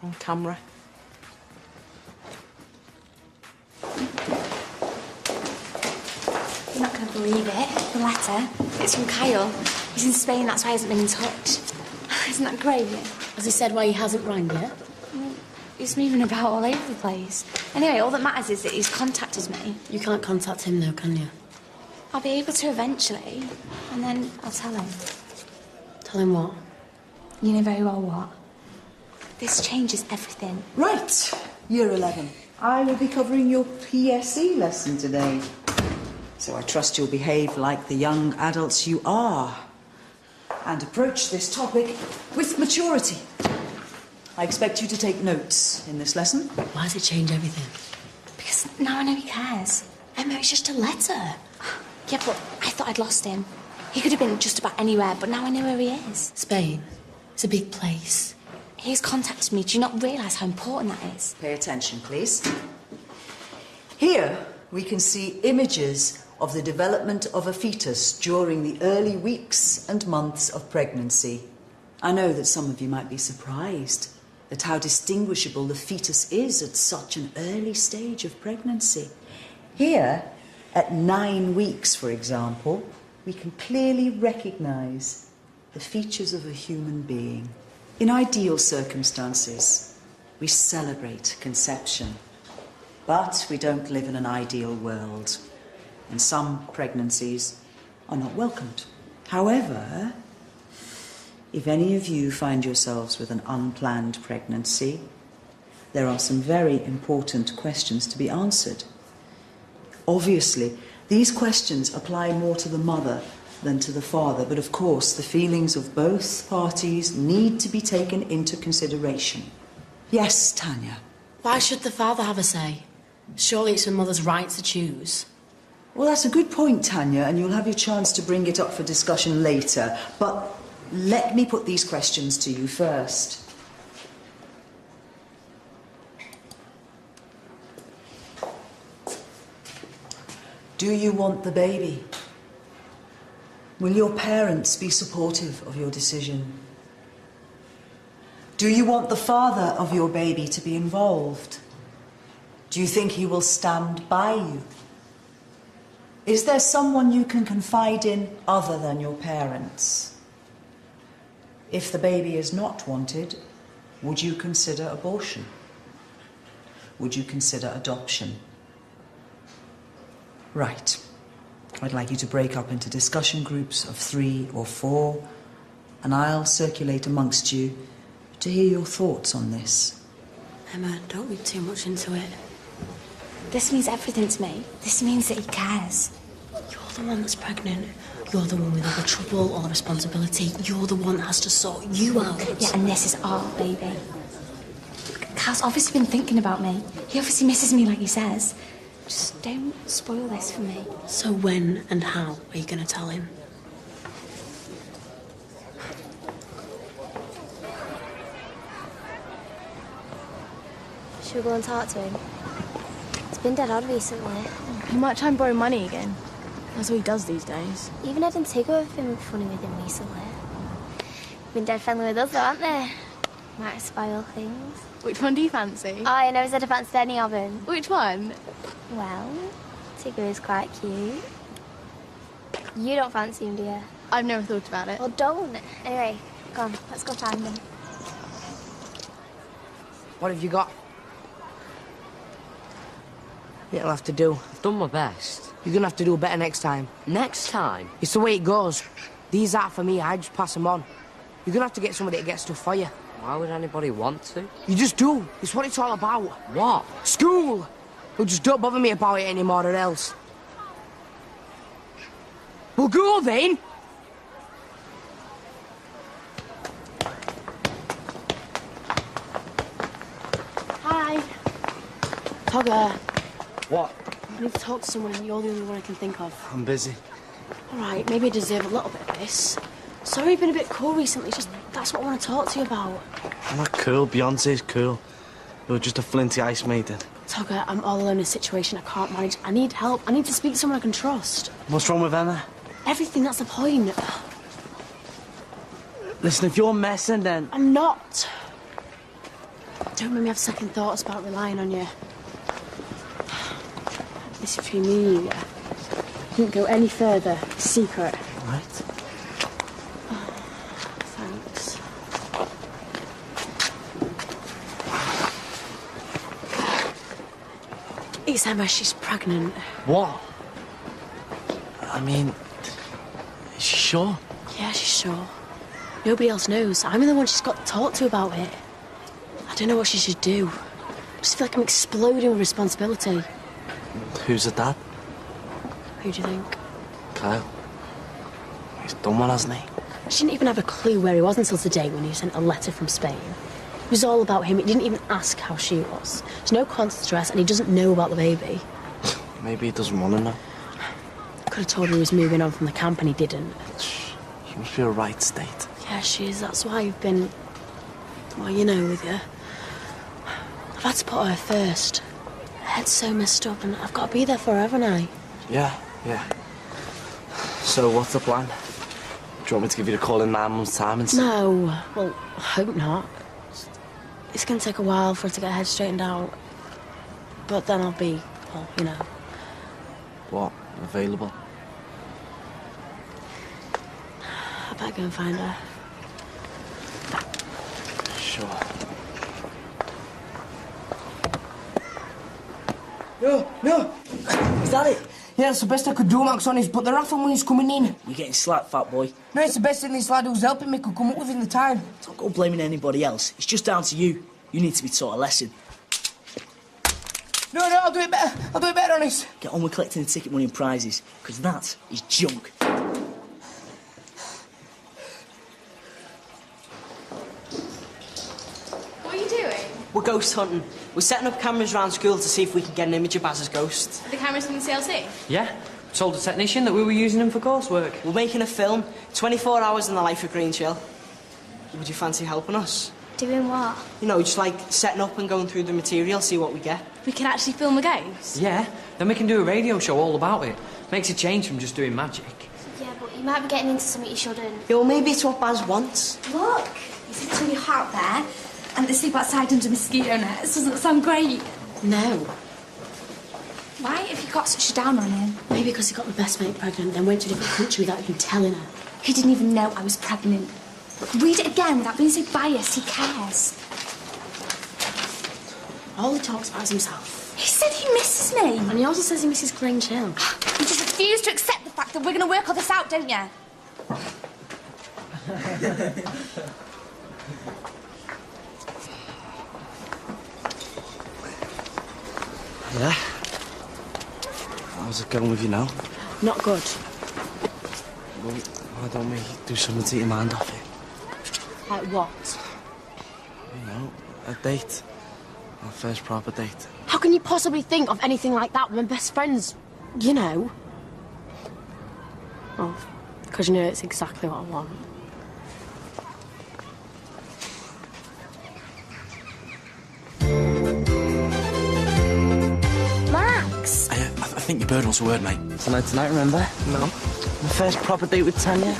On camera. You're not going to believe it. The letter. It's from Kyle. He's in Spain, that's why he hasn't been in touch. Isn't that great? Has he said why he hasn't rang yet? He's moving about all over the place. Anyway, all that matters is that he's contacted me. You can't contact him though, can you? I'll be able to eventually, and then I'll tell him. Tell him what? You know very well what. This changes everything. Right, Year 11. I will be covering your PSE lesson today. So I trust you'll behave like the young adults you are and approach this topic with maturity. I expect you to take notes in this lesson. Why does it change everything? Because now I know he cares. Emma, it's just a letter. Yeah, but I thought I'd lost him. He could have been just about anywhere, but now I know where he is. Spain. It's a big place. He's contacted me. Do you not realise how important that is? Pay attention, please. Here we can see images of the development of a fetus during the early weeks and months of pregnancy. I know that some of you might be surprised at how distinguishable the fetus is at such an early stage of pregnancy. Here, at 9 weeks, for example, we can clearly recognise the features of a human being. In ideal circumstances, we celebrate conception, but we don't live in an ideal world, and some pregnancies are not welcomed. However, if any of you find yourselves with an unplanned pregnancy, there are some very important questions to be answered. Obviously, these questions apply more to the mother than to the father, but of course the feelings of both parties need to be taken into consideration. Yes, Tanya? Why should the father have a say? Surely it's the mother's right to choose. Well, that's a good point, Tanya, and you'll have your chance to bring it up for discussion later. But let me put these questions to you first. Do you want the baby? Will your parents be supportive of your decision? Do you want the father of your baby to be involved? Do you think he will stand by you? Is there someone you can confide in other than your parents? If the baby is not wanted, would you consider abortion? Would you consider adoption? Right. I'd like you to break up into discussion groups of 3 or 4, and I'll circulate amongst you to hear your thoughts on this. Emma, don't read too much into it. This means everything to me. This means that he cares. You're the one that's pregnant. You're the one with all the trouble, all the responsibility. You're the one that has to sort you out. Yeah, and this is our baby. Cal's obviously been thinking about me. He obviously misses me like he says. Just don't spoil this for me. So when and how are you going to tell him? Should we go and talk to him? He's been dead odd recently. He might try and borrow money again. That's what he does these days. Even Ed and Tigger have been funny with him recently. Been dead friendly with us though, aren't they? Might spoil things. Which one do you fancy? Oh, I never said I fancied any of them. Which one? Well, Tigger is quite cute. You don't fancy him, do you? I've never thought about it. Well, don't. Anyway, come on, let's go find him. What have you got? It'll have to do. I've done my best. You're gonna have to do better next time. Next time? It's the way it goes. These aren't for me, I just pass them on. You're gonna have to get somebody that gets stuff for you. Why would anybody want to? You just do. It's what it's all about. What? School! Well, just don't bother me about it anymore or else. Well, go then! Hi. Togger. What? I need to talk to someone and you're the only one I can think of. I'm busy. All right, maybe I deserve a little bit of this. Sorry I've been a bit cool recently, just that's what I want to talk to you about. I'm not cool. Beyonce's cool. You're just a flinty ice maiden. Togger, I'm all alone in a situation I can't manage. I need help. I need to speak to someone I can trust. What's wrong with Emma? Everything, that's the point. Listen, if you're messing, then... I'm not. Don't make me have second thoughts about relying on you. This is between me and you, yeah? Didn't go any further. Secret. Right. Thanks. It's Emma, she's pregnant. What? I mean, is she sure? Yeah, she's sure. Nobody else knows. I'm the one she's got to talk to about it. I don't know what she should do. I just feel like I'm exploding with responsibility. Who's the dad? Who do you think? Kyle. He's done one, hasn't he? She didn't even have a clue where he was until today when he sent a letter from Spain. It was all about him. He didn't even ask how she was. There's no constant stress, and he doesn't know about the baby. Maybe he doesn't want to know. I could have told her he was moving on from the camp, and he didn't. She must be a right state. Yeah, she is. That's why you've been... well, you know, with you. I've had to put her first. Her head's so messed up, and I've got to be there for her, haven't I? Yeah. So what's the plan? Do you want me to give you a call in 9 months' time and say... No. Well, I hope not. It's going to take a while for her to get her head straightened out. But then I'll be, well, you know... What? Available? I better go and find her. Sure. No. Is that it? Yeah, it's the best I could do, Max, honest, but the raffle money's coming in. You're getting slapped, fat boy. No, it's the best thing this lad who's helping me could come up with in the time. Don't go blaming anybody else. It's just down to you. You need to be taught a lesson. No, I'll do it better. I'll do it better, honest. Get on with collecting the ticket money and prizes, because that is junk. What are you doing? We're ghost hunting. We're setting up cameras around school to see if we can get an image of Baz's ghost. Are the cameras from the CLC? Yeah. Told the technician that we were using them for coursework. We're making a film, 24 hours in the life of Grange. Would you fancy helping us? Doing what? You know, just like setting up and going through the material, see what we get. We can actually film a ghost? Yeah. Then we can do a radio show all about it. Makes a change from just doing magic. Yeah, but you might be getting into something you shouldn't. Yeah, well, maybe it's what Baz wants. Look, it's actually hot there, and they sleep outside under mosquito nets. Doesn't that sound great? No. Why have you got such a down on him? Maybe because he got my best mate pregnant, then went to a different country without even telling her. He didn't even know I was pregnant. Read it again without being so biased. He cares. All he talks about is himself. He said he misses me. And he also says he misses Grange Hill. You just refuse to accept the fact that we're going to work all this out, don't you? Yeah? How's it going with you now? Not good. Well, why don't we do something to take your mind off it? Like what? You know, a date. Our first proper date. How can you possibly think of anything like that when best friends, you know? Well, because you know it's exactly what I want. I think your bird wants a word, mate. Tonight, remember? No. My first proper date with Tanya.